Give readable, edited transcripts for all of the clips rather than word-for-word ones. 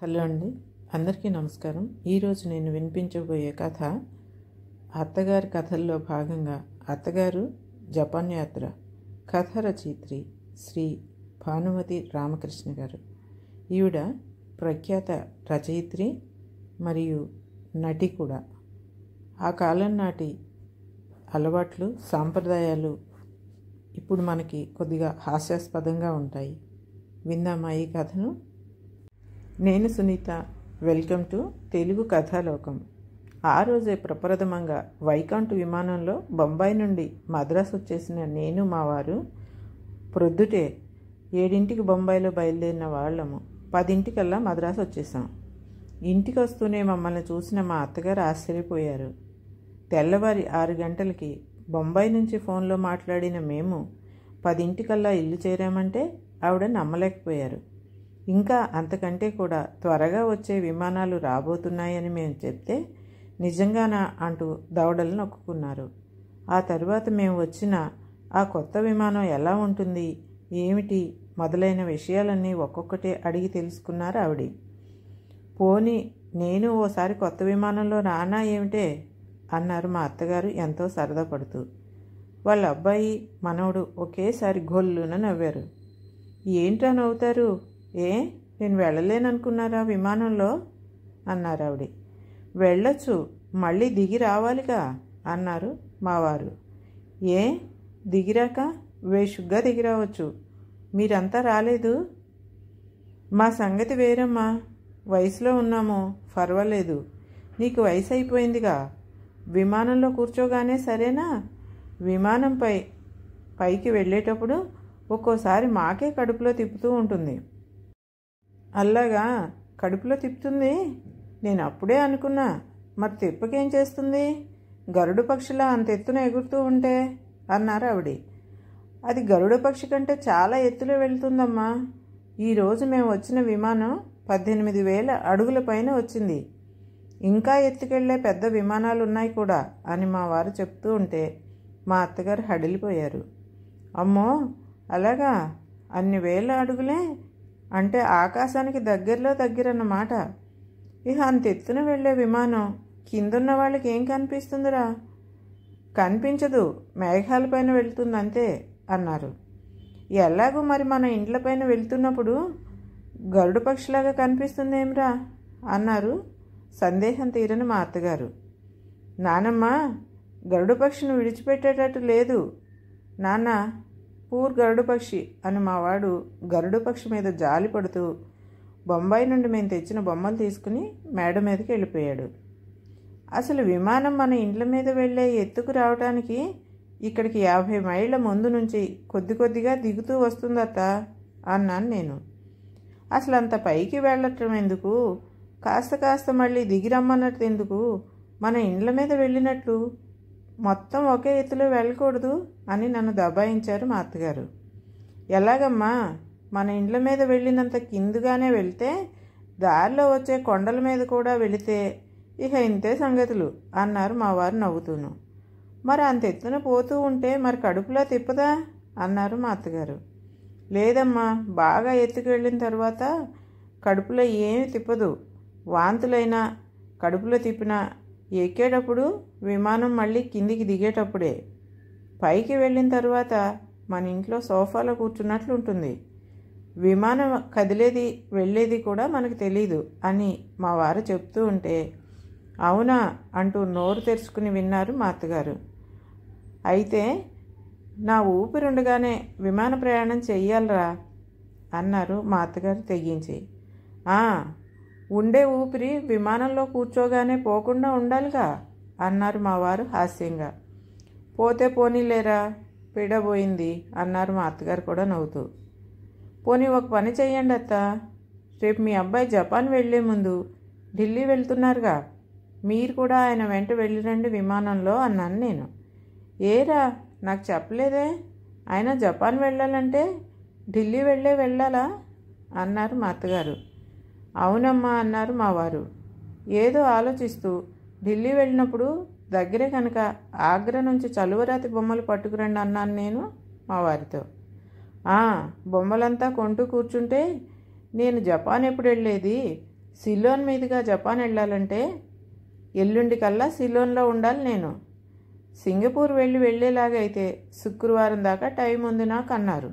Hello అండి, అందరికీ నమస్కారం. ఈరోజు నేను వినిపించబోయే కథ అత్తగారి కథల్లో భాగంగా అత్తగారు జపాన్ యాత్ర. కథ రచయిత్రి శ్రీ భానుమతి రామకృష్ణ గారు. ఈవిడ ప్రఖ్యాత రచయిత్రి మరియు నటి కూడా. ఆ కాలం నాటి అలవాట్లు, సాంప్రదాయాలు ఇప్పుడు మనకి కొద్దిగా హాస్యాస్పదంగా ఉంటాయి. విందామా ఈ కథను? నేను సునీత. Welcome to Telugu Kathalokam. ఆ రోజే ప్రప్రథమంగా వైకాంట్ విమానంలో బొంబాయి నుండి మద్రాసు వచ్చేసిన నేను మా వారు ప్రొద్దుటే 7 బొంబాయిలో బయలుదేరిన వాళ్ళము 10 మద్రాసు వచ్చేసాం. ఇంటికి వస్తూనే మమ్మల్ని చూసిన మా అత్తగారు ఆశ్చర్యపోయారు. తెల్లవారి 6 గంటలకి బొంబాయి నుంచి ఫోన్లో మాట్లాడిన మేము 10 ఇల్లు చేరామంటే ఆవిడ నమ్మలేకపోయారు. ఇంకా అంతకంటే కూడా త్వరగా వచ్చే విమానాలు రాబోతున్నాయని మేము చెప్తే నిజంగానా అంటూ దవడలు నొక్కున్నారు. ఆ తరువాత మేము వచ్చిన ఆ కొత్త విమానం ఎలా ఉంటుంది, ఏమిటి మొదలైన విషయాలన్నీ ఒక్కొక్కటే అడిగి తెలుసుకున్నారు ఆవిడ. పోనీ నేను ఓసారి కొత్త విమానంలో రానా ఏమిటే అన్నారు మా అత్తగారు ఎంతో సరదా పడుతూ. వాళ్ళ అబ్బాయి మనవడు ఒకేసారి గొల్లున నవ్వారు. ఏంట్రా నవ్వుతారు? నేను వెళ్ళలేననుకున్నారా విమానంలో అన్నారు ఆవిడ. వెళ్ళొచ్చు, మళ్ళీ దిగి రావాలిగా అన్నారు మావారు. దిగిరాక వేషుగ్గా దిగి రావచ్చు, మీరంతా రాలేదు? మా సంగతి వేరమ్మా, వయసులో ఉన్నాము, పర్వాలేదు. నీకు వయసు అయిపోయిందిగా, విమానంలో కూర్చోగానే సరేనా? పైకి వెళ్ళేటప్పుడు ఒక్కోసారి మాకే కడుపులో తిప్పుతూ ఉంటుంది. అల్లాగా కడుపులో తిప్పుతుంది? నేను అప్పుడే అనుకున్నా. మరి తిప్పకేం చేస్తుంది? గరుడ పక్షిలా అంత ఎత్తున ఎగురుతూ ఉంటే అన్నారు ఆవిడ. అది గరుడ పక్షి కంటే చాలా ఎత్తులో వెళ్తుందమ్మా. ఈరోజు మేము వచ్చిన విమానం 18,000 అడుగుల పైన వచ్చింది. ఇంకా ఎత్తుకెళ్లే పెద్ద విమానాలు ఉన్నాయి కూడా అని మా వారు చెప్తూ ఉంటే మా అత్తగారు హడిలిపోయారు. అమ్మో, అలాగా? అన్ని వేల అడుగులే అంటే ఆకాశానికి దగ్గరన్నమాట. ఇక అంత ఎత్తున వెళ్ళే విమానం కిందున్న వాళ్ళకి ఏం కనిపిస్తుందిరా? కనిపించదు, మేఘాలపైన వెళ్తుందంతే అన్నారు. ఎలాగో మరి మన ఇండ్లపైన వెళ్తున్నప్పుడు గరుడ పక్షిలాగా కనిపిస్తుందేమిరా అన్నారు సందేహం తీరని మా అత్తగారు. నానమ్మ, గరుడ పక్షిని విడిచిపెట్టేటట్టు లేదు నాన్న, పూర్ గరుడ పక్షి అని మావాడు గరుడ పక్షి మీద జాలి పడుతూ బొంబాయి నుండి మేము తెచ్చిన బొమ్మలు తీసుకుని మేడ మీదకి వెళ్ళిపోయాడు. అసలు విమానం మన ఇండ్ల మీద వెళ్ళే ఎత్తుకు రావడానికి ఇక్కడికి 50 మైళ్ళ ముందు నుంచి కొద్దిగా దిగుతూ వస్తుందత్త అన్నాను నేను. అసలు అంత పైకి వెళ్ళటం ఎందుకు? కాస్త మళ్ళీ దిగి రమ్మన్నట్టు ఎందుకు? మన ఇండ్ల మీద వెళ్ళినట్లు మొత్తం ఒకే ఎత్తులో వెళ్ళకూడదు అని నన్ను దబాయించారు మా అత్తగారు. ఎలాగమ్మా? మన ఇండ్ల మీద వెళ్ళినంత కిందుగానే వెళ్తే దారిలో వచ్చే కొండల మీద కూడా వెళితే ఇక ఇంతే సంగతులు అన్నారు మా వారు నవ్వుతూను. మరి అంత ఎత్తున పోతూ ఉంటే మరి కడుపులో తిప్పదా అన్నారు మా అత్తగారు. లేదమ్మా, బాగా ఎత్తుకు వెళ్ళిన తర్వాత కడుపులో ఏమీ తిప్పదు. వాంతులైనా కడుపులో తిప్పినా ఎక్కేటప్పుడు విమానం మళ్ళీ కిందికి దిగేటప్పుడే. పైకి వెళ్ళిన తర్వాత మన ఇంట్లో సోఫాలో కూర్చున్నట్లు ఉంటుంది. విమానం కదిలేది వెళ్ళేది కూడా మనకు తెలీదు అని మా వారు చెప్తూ ఉంటే అవునా అంటూ నోరు తెరుచుకుని విన్నారు మా అత్తగారు. అయితే నా ఊపిరుండగానే విమాన ప్రయాణం చెయ్యాలరా అన్నారు మా అత్తగారు తెగించి. ఉండే ఊపిరి విమానంలో కూర్చోగానే పోకుండా ఉండాలిగా అన్నారు మా వారు హాస్యంగా. పోతే పోనీలేరా, పీడబోయింది అన్నారు మా అత్తగారు కూడా నవ్వుతూ. పోనీ ఒక పని చెయ్యండి అత్త, రేపు మీ అబ్బాయి జపాన్ వెళ్లే ముందు ఢిల్లీ వెళ్తున్నారుగా, మీరు కూడా ఆయన వెంట వెళ్ళిరండి విమానంలో అన్నాను నేను. ఏరా, నాకు చెప్పలేదే? ఆయన జపాన్ వెళ్ళాలంటే ఢిల్లీ వెళ్ళాలా అన్నారు మా అత్తగారు. అవునమ్మా అన్నారు మా వారు ఏదో ఆలోచిస్తూ. ఢిల్లీ వెళ్ళినప్పుడు దగ్గరే కనుక ఆగ్రా నుంచి చలువరాతి బొమ్మలు పట్టుకురండి అన్నాను నేను మా వారితో. బొమ్మలంతా కొంటూ కూర్చుంటే నేను జపాన్ ఎప్పుడు వెళ్ళేది, సిలోన్ మీదుగా జపాన్ వెళ్ళాలంటే ఎల్లుండి కల్లా సిలోన్లో ఉండాలి నేను. సింగపూర్ వెళ్ళేలాగైతే శుక్రవారం దాకా టైం ఉంది నాకు అన్నారు.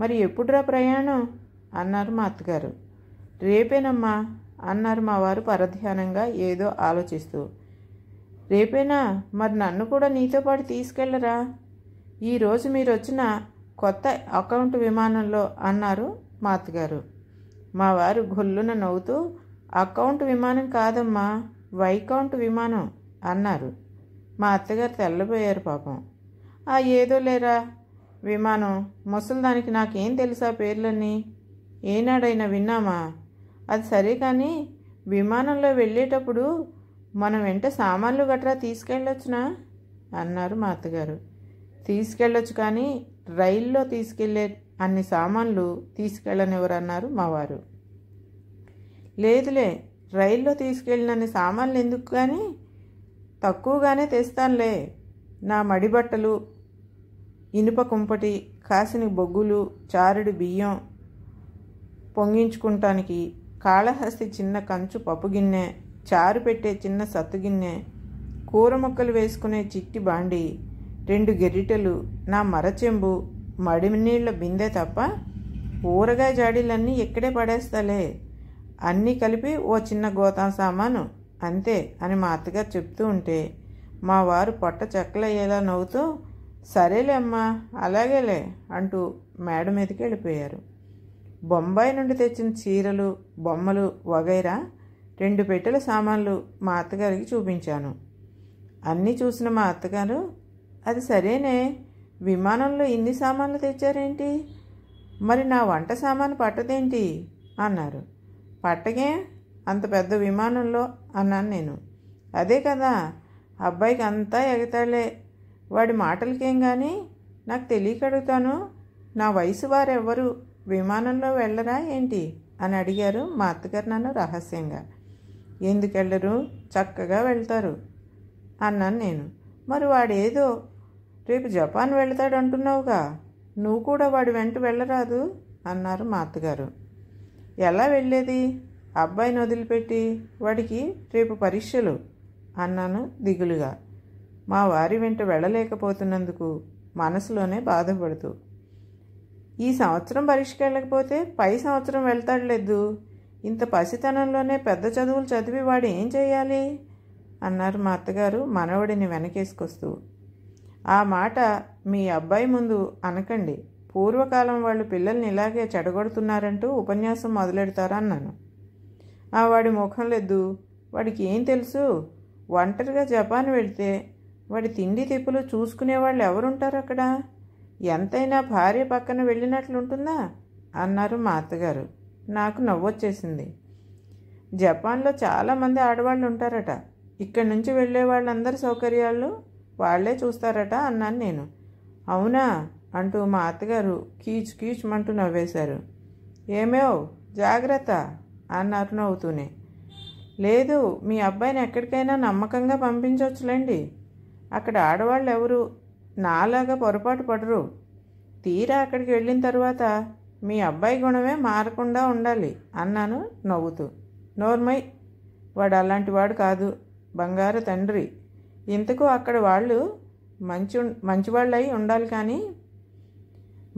మరి ఎప్పుడురా ప్రయాణం అన్నారు మా అత్తగారు. రేపేనమ్మా అన్నారు మా వారు పరధ్యానంగా ఏదో ఆలోచిస్తూ. రేపేనా? మరి నన్ను కూడా నీతో పాటు తీసుకెళ్ళరా? ఈరోజు మీరు వచ్చిన కొత్త అకౌంట్ విమానంలో అన్నారు మా అత్తగారు. మా వారు గొల్లున నవ్వుతూ, అకౌంట్ విమానం కాదమ్మా, వైకౌంట్ విమానం అన్నారు. మా అత్తగారు తెల్లబోయారు పాపం. ఏదో లేరా విమానం, ముసలిదానికి నాకేం తెలుసా పేర్లన్నీ, ఏనాడైనా విన్నామా? అది సరే కానీ విమానంలో వెళ్ళేటప్పుడు మనం వెంట సామాన్లు గట్రా తీసుకెళ్ళొచ్చునా అన్నారు మా అత్తగారు. తీసుకెళ్ళొచ్చు కానీ రైల్లో తీసుకెళ్ళే అన్ని సామాన్లు తీసుకెళ్ళనివ్వరన్నారు మా వారు. లేదులే, రైల్లో తీసుకెళ్ళినన్ని సామాన్లు ఎందుకు కానీ తక్కువగానే తెస్తానులే. నా మడిబట్టలు, ఇనుప కుంపటి, కాసిన బొగ్గులు, చారుడు బియ్యం పొంగించుకుంటానికి, కాళహస్తి చిన్న కంచు పప్పు గిన్నె, చారు పెట్టే చిన్న సత్తు గిన్నె, కూర ముక్కలు వేసుకునే చిట్టి బాండి, 2 గెరిటెలు, నా మరచెంబు, మడినీళ్ల బిందె తప్ప ఊరగాయ జాడీలన్నీ ఎక్కడే పడేస్తాలే. అన్నీ కలిపి ఓ చిన్న గోతాం సామాను అంతే అని మా అత్తగారు చెప్తూ ఉంటే మా వారు పొట్ట చెక్కలయ్యేలా నవ్వుతూ, సరేలే అమ్మా, అలాగేలే అంటూ మేడ మీదకి వెళ్ళిపోయారు. బొంబాయి నుండి తెచ్చిన చీరలు, బొమ్మలు వగైరా 2 పెట్టెల సామాన్లు మా అత్తగారికి చూపించాను. అన్నీ చూసిన మా అత్తగారు, అది సరేనే, విమానంలో ఇన్ని సామాన్లు తెచ్చారేంటి? మరి నా వంట సామాను పట్టదేంటి అన్నారు. పట్టగే అంత పెద్ద విమానంలో అన్నాను నేను. అదే కదా, అబ్బాయికి అంతా ఎగతాళే, వాడి మాటలకేం కానీ నాకు తెలియక అడుగుతాను, నా వయసు వారెవ్వరు విమానంలో వెళ్ళరా ఏంటి అని అడిగారు మా అత్తగారు నన్ను రహస్యంగా. ఎందుకు వెళ్ళరు, చక్కగా వెళ్తారు అన్నాను నేను. మరి వాడేదో రేపు జపాన్ వెళ్తాడు అంటున్నావుగా, నువ్వు కూడా వాడి వెంట వెళ్ళరాదు అన్నారు మా అత్తగారు. ఎలా వెళ్ళేది, అబ్బాయిని వదిలిపెట్టి? వాడికి రేపు పరీక్షలు అన్నాను దిగులుగా, మా వారి వెంట వెళ్ళలేకపోతున్నందుకు మనసులోనే బాధపడుతూ. ఈ సంవత్సరం పరీక్షకి వెళ్ళకపోతే పై సంవత్సరం వెళ్తాడులేదు, ఇంత పసితనంలోనే పెద్ద చదువులు చదివి వాడు ఏం చేయాలి అన్నారు మా అత్తగారు మనవడిని వెనకేసుకొస్తూ. ఆ మాట మీ అబ్బాయి ముందు అనకండి, పూర్వకాలం వాళ్ళు పిల్లల్ని ఇలాగే చెడగొడుతున్నారంటూ ఉపన్యాసం మొదలెడతారా అన్నాను. వాడి ముఖం లేదు, వాడికి ఏం తెలుసు, ఒంటరిగా జపాన్ వెళ్తే వాడి తిండి తిప్పులు చూసుకునేవాళ్ళు ఎవరుంటారు అక్కడ, ఎంతైనా భార్య పక్కన వెళ్ళినట్లుంటుందా అన్నారు మా అత్తగారు. నాకు నవ్వొచ్చేసింది. జపాన్లో చాలామంది ఆడవాళ్ళు ఉంటారట, ఇక్కడి నుంచి వెళ్ళే వాళ్ళందరి సౌకర్యాలు వాళ్లే చూస్తారట అన్నాను నేను. అవునా అంటూ మా అత్తగారు కీచు కీచుమంటూ నవ్వేశారు. ఏమేవ్ జాగ్రత్త అన్నారు నవ్వుతూనే. లేదు, మీ అబ్బాయిని ఎక్కడికైనా నమ్మకంగా పంపించవచ్చులేండి, అక్కడ ఆడవాళ్ళు ఎవరు నాలాగా పొరపాటు పడరు, తీరా అక్కడికి వెళ్ళిన తర్వాత మీ అబ్బాయి గుణమే మారకుండా ఉండాలి అన్నాను నవ్వుతూ. నోర్మై, వాడు అలాంటి వాడు కాదు, బంగారు తండ్రి, ఇంతకు అక్కడ వాళ్ళు మంచివాళ్ళై ఉండాలి కానీ.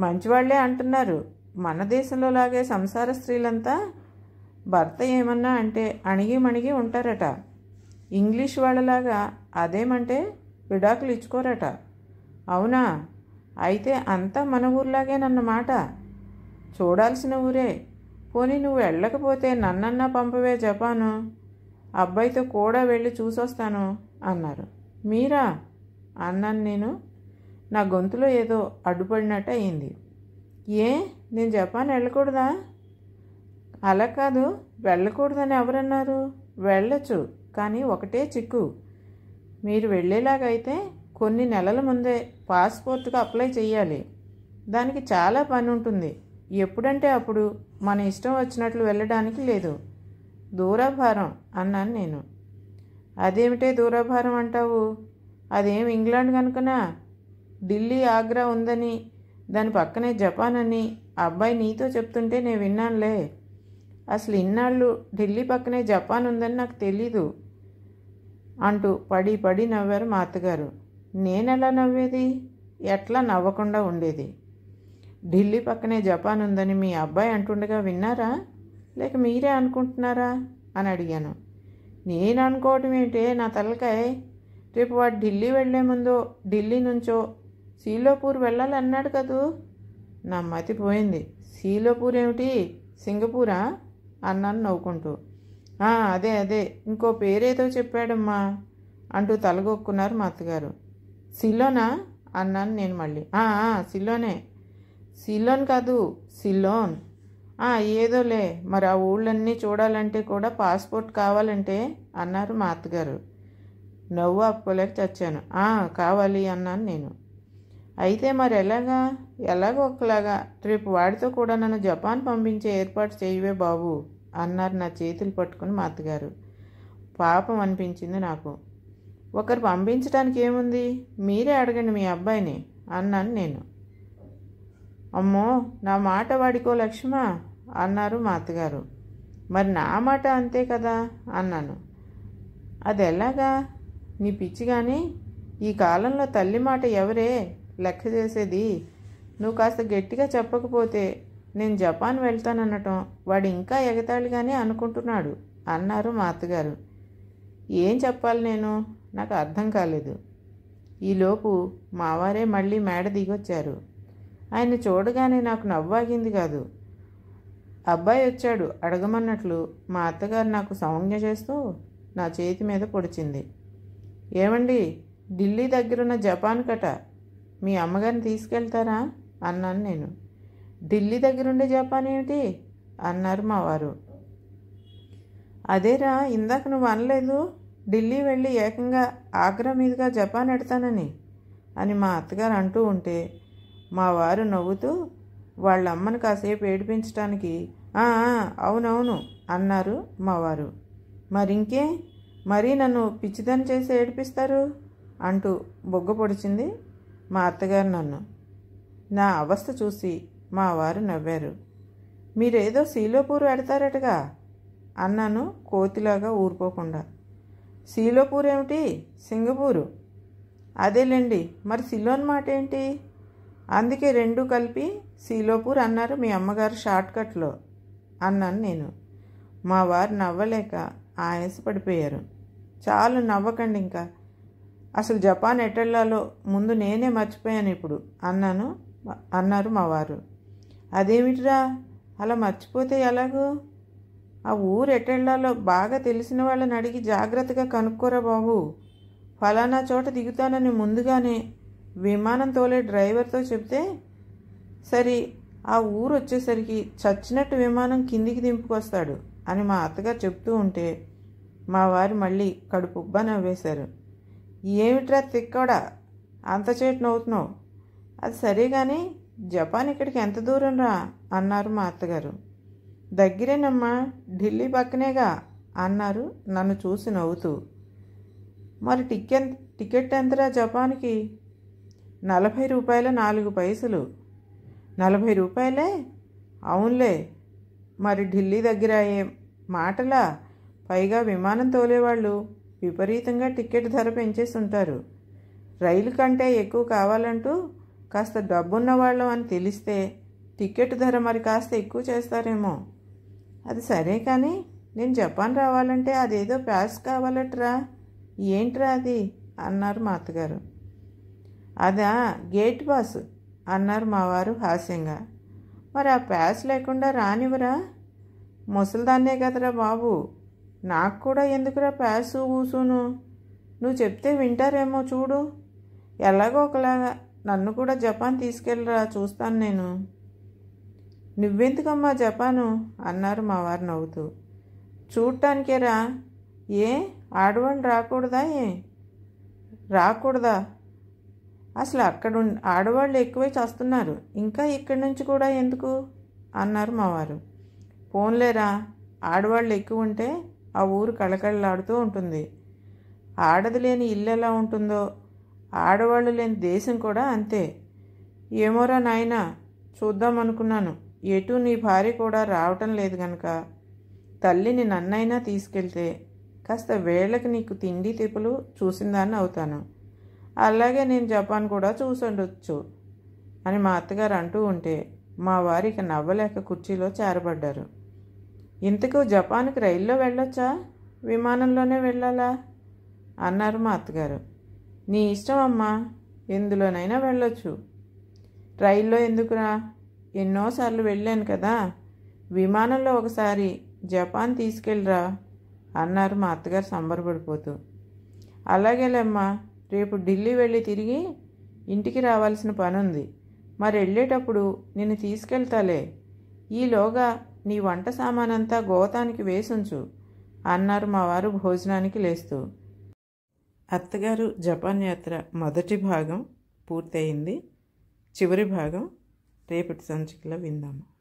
మంచివాళ్లే అంటున్నారు, మన దేశంలో లాగే సంసార స్త్రీలంతా భర్త ఏమన్నా అంటే అణిగి ఉంటారట, ఇంగ్లీష్ వాళ్ళలాగా అదేమంటే విడాకులు ఇచ్చుకోరట. అవునా, అయితే అంతా మన ఊర్లాగేనన్నమాట, చూడాల్సిన ఊరే. పోనీ నువ్వు వెళ్ళకపోతే నన్నన్నా పంపవే జపాను, అబ్బాయితో కూడా వెళ్ళి చూసొస్తాను అన్నారు. మీరా అన్నాను నేను. నా గొంతులో ఏదో అడ్డుపడినట్టు అయింది. ఏ, నేను జపాన్ వెళ్ళకూడదా? అలా కాదు, వెళ్ళకూడదని ఎవరన్నారు? వెళ్ళొచ్చు, కానీ ఒకటే చిక్కు, మీరు వెళ్ళేలాగైతే కొన్ని నెలల ముందే పాస్పోర్ట్కి అప్లై చేయాలి, దానికి చాలా పని ఉంటుంది, ఎప్పుడంటే అప్పుడు మన ఇష్టం వచ్చినట్లు వెళ్ళడానికి లేదు, దూరాభారం అన్నాను నేను. అదేమిటే దూరాభారం అంటావు, అదేం ఇంగ్లాండ్ కనుకనా, ఢిల్లీ ఆగ్రా ఉందని, దాని పక్కనే జపాన్ అని అబ్బాయి నీతో చెప్తుంటే నేను విన్నానులే. అసలు ఇన్నాళ్ళు ఢిల్లీ పక్కనే జపాన్ ఉందని నాకు తెలీదు అంటూ పడి పడి నవ్వారు మా అత్తగారు. నేనెలా నవ్వేది? ఎట్లా నవ్వకుండా ఉండేది? ఢిల్లీ పక్కనే జపాన్ ఉందని మీ అబ్బాయి అంటుండగా విన్నారా, లేక మీరే అనుకుంటున్నారా అని అడిగాను. నేను అనుకోవటం ఏంటే నా తలకాయ? రేపు వాడు ఢిల్లీ వెళ్లే ముందో ఢిల్లీ నుంచో సీలోపూర్ వెళ్ళాలన్నాడు కదూ. నా మతి పోయింది. సీలోపూర్ ఏమిటి, సింగపూరా అన్నాను నవ్వుకుంటూ. అదే అదే, ఇంకో పేరేదో చెప్పాడమ్మా అంటూ తలగొక్కున్నారు మా అత్తగారు. సిలోనా అన్నాను నేను మళ్ళీ. సిలోనే. సిలోన్ కాదు, సిలోన్. ఏదోలే, మరి ఆ ఊళ్ళన్నీ చూడాలంటే కూడా పాస్పోర్ట్ కావాలంటే అన్నారు మా అత్తగారు. నవ్వు ఆపుకోలేక చచ్చాను. కావాలి అన్నాను నేను. అయితే మరి ఎలాగో ఒకలాగా రేపు వాడితో కూడా నన్ను జపాన్ పంపించే ఏర్పాటు చేయవే బాబు అన్నారు నా చేతులు పట్టుకుని మా అత్తగారు. పాపం అనిపించింది నాకు. ఒకరు పంపించడానికి ఏముంది, మీరే అడగండి మీ అబ్బాయిని అన్నాను నేను. అమ్మో, నా మాట వాడికో లక్ష్మా అన్నారు మా అత్తగారు. మరి నా మాట అంతే కదా అన్నాను. అది ఎలాగా? నీ పిచ్చి కానీ, ఈ కాలంలో తల్లి మాట ఎవరే లెక్క చేసేది? నువ్వు కాస్త గట్టిగా చెప్పకపోతే నేను జపాన్ వెళ్తాననటం వాడు ఇంకా ఎగతాళిగానే అనుకుంటున్నాడు అన్నారు మా అత్తగారు. ఏం చెప్పాలి నేను? నాకు అర్థం కాలేదు. ఈలోపు మావారే మళ్ళీ మేడ దిగొచ్చారు. ఆయన చూడగానే నాకు నవ్వాగింది కాదు. అబ్బాయి వచ్చాడు అడగమన్నట్లు మా అత్తగారు నాకు సంజ్ఞ చేస్తూ నా చేతి మీద పొడిచింది. ఏమండి, ఢిల్లీ దగ్గరున్న జపాన్ కట మీ అమ్మగారిని తీసుకెళ్తారా అన్నాను నేను. ఢిల్లీ దగ్గరుండే జపాన్ ఏమిటి అన్నారు మా వారు. అదేరా, ఇందాక నువ్వు అనలేదు ఢిల్లీ వెళ్ళి ఏకంగా ఆగ్రా మీదుగా జపాన్ ఎడతానని అని మా అత్తగారు అంటూ ఉంటే మా వారు నవ్వుతూ వాళ్ళ అమ్మను కాసేపు ఏడిపించడానికి అవునవును అన్నారు మా వారు. మరింకే, మరీ నన్ను పిచ్చిదని చేసి ఏడిపిస్తారు అంటూ బొగ్గ పొడిచింది మా అత్తగారు నన్ను. నా అవస్థ చూసి మా వారు నవ్వారు. మీరేదో సీలోపూర్ ఎడతారటగా అన్నాను కోతిలాగా ఊరుకోకుండా. సీలోపూర్ ఏమిటి, సింగపూరు. అదేలేండి, మరి సిలోన్ మాట ఏంటి? అందుకే రెండు కలిపి సీలోపూర్ అన్నారు మీ అమ్మగారు షార్ట్కట్లో అన్నాను నేను. మా వారు నవ్వలేక ఆయాసపడిపోయారు. చాలు నవ్వకండి ఇంకా, అసలు జపాన్ ఎటెళ్లాలో ముందు నేనే మర్చిపోయాను ఇప్పుడు అన్నారు మా వారు. అదేమిటిరా, అలా మర్చిపోతే ఎలాగూ? ఆ ఊరు ఎటెళ్లాలో బాగా తెలిసిన వాళ్ళని అడిగి జాగ్రత్తగా కనుక్కోరా బాబు. ఫలానా చోట దిగుతానని ముందుగానే విమానం తోలే డ్రైవర్తో చెప్తే సరి ఆ ఊరు వచ్చేసరికి చచ్చినట్టు విమానం కిందికి దింపుకొస్తాడు అని మా అత్తగారు చెప్తూ ఉంటే మా వారు మళ్ళీ కడుపుబ్బా నవ్వేశారు. ఏమిట్రా తిక్కడా, అంత చేటు నవ్వుతున్నావు? అది సరే కానీ జపాన్ ఇక్కడికి ఎంత దూరం రా అన్నారు మా అత్తగారు. దగ్గరేనమ్మా, ఢిల్లీ పక్కనేగా అన్నారు నన్ను చూసి నవ్వుతూ. మరి టికెట్ ఎంతరా జపాన్కి? 40 రూపాయల 4 పైసలు. 40 రూపాయలే? అవునులే, మరి ఢిల్లీ దగ్గర అయ్యే మాటలా? పైగా విమానం తోలేవాళ్ళు విపరీతంగా టికెట్ ధర పెంచేసి ఉంటారు. రైలు కంటే ఎక్కువ కావాలంటూ కాస్త డబ్బున్న వాళ్ళం అని తెలిస్తే టికెట్ ధర మరి కాస్త ఎక్కువ చేస్తారేమో. అది సరే కానీ నేను జపాన్ రావాలంటే అదేదో ప్యాస్ కావాలట్రా. ఏంట్రా అది అన్నారు మా అత్తగారు. అదా, గేట్ పాస్ అన్నారు మా వారు హాస్యంగా. మరి ఆ ప్యాస్ లేకుండా రానివరా? ముసలిదాన్నే కదరా బాబు, నాకు కూడా ఎందుకురా ప్యాసు ఊసును? నువ్వు చెప్తే వింటారేమో చూడు. ఎలాగో ఒకలాగా నన్ను కూడా జపాన్ తీసుకెళ్ళరా, చూస్తాను నేను. నువ్వెందుకమ్మా జపాను అన్నారు మా వారు నవ్వుతూ. చూడటానికేరా. ఏ ఆడవాళ్ళు రాకూడదా? రాకూడదా? అసలు అక్కడ ఆడవాళ్ళు ఎక్కువై చేస్తున్నారు, ఇంకా ఇక్కడి నుంచి కూడా ఎందుకు అన్నారు మా వారు. పోన్లేరా, ఆడవాళ్ళు ఎక్కువ ఉంటే ఆ ఊరు కళకళలాడుతూ ఉంటుంది. ఆడది లేని ఇల్లు ఎలా ఉంటుందో ఆడవాళ్ళు లేని దేశం కూడా అంతే. ఏమోరా నాయనా, చూద్దామనుకున్నాను, ఎటు నీ భార్య కూడా రావటం లేదు గనక తల్లిని నన్నైనా తీసుకెళ్తే కాస్త వేళకి నీకు తిండి తిప్పులు చూసిందాన్ని అవుతాను. అలాగే నేను జపాన్ కూడా చూసుండొచ్చు అని మా అత్తగారు అంటూ ఉంటే మా వారికి నవ్వలేక కుర్చీలో చేరబడ్డారు. ఇంతకు జపాన్కి రైల్లో వెళ్ళొచ్చా, విమానంలోనే వెళ్ళాలా అన్నారు మా అత్తగారు. నీ ఇష్టం అమ్మా, ఎందులోనైనా వెళ్ళొచ్చు. రైల్లో ఎందుకురా, ఎన్నోసార్లు వెళ్ళాను కదా, విమానంలో ఒకసారి జపాన్ తీసుకెళ్ళరా అన్నారు మా అత్తగారు సంబరపడిపోతూ. అలాగేలేమ్మా, రేపు ఢిల్లీ వెళ్ళి తిరిగి ఇంటికి రావాల్సిన పని ఉంది. మరి వెళ్ళేటప్పుడు నిన్ను తీసుకెళ్తాలే. ఈలోగా నీ వంట సామానంతా గోతానికి వేసుంచు అన్నారు మా వారు భోజనానికి లేస్తూ. అత్తగారు జపాన్ యాత్ర మొదటి భాగం పూర్తయింది. చివరి భాగం రేపటి సంచికలో విందాము.